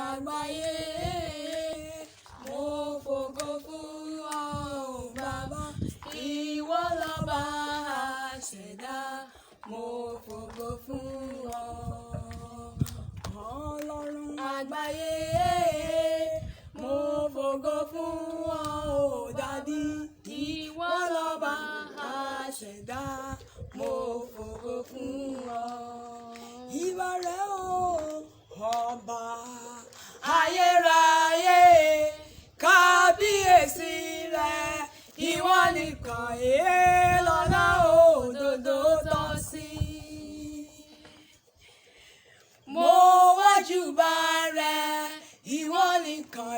àgbáyé. Mo fògo fún ọ bàbá, ìwọ lọ́ba àṣẹ̀dá. Mo fògo fún ọ Ọlọ́run àgbáyé. Mo fògo fún ọ dádì, ìwọ lọ́ba àṣẹ̀dá. Mo fògo fún ọ. Ìbà rẹ o ọba ayérayé, kábíyèsí rẹ, ìwọ nìkan lọ́lá òdodo tọ́ sí. Mo wájúbà rẹ, ìwọ nìkan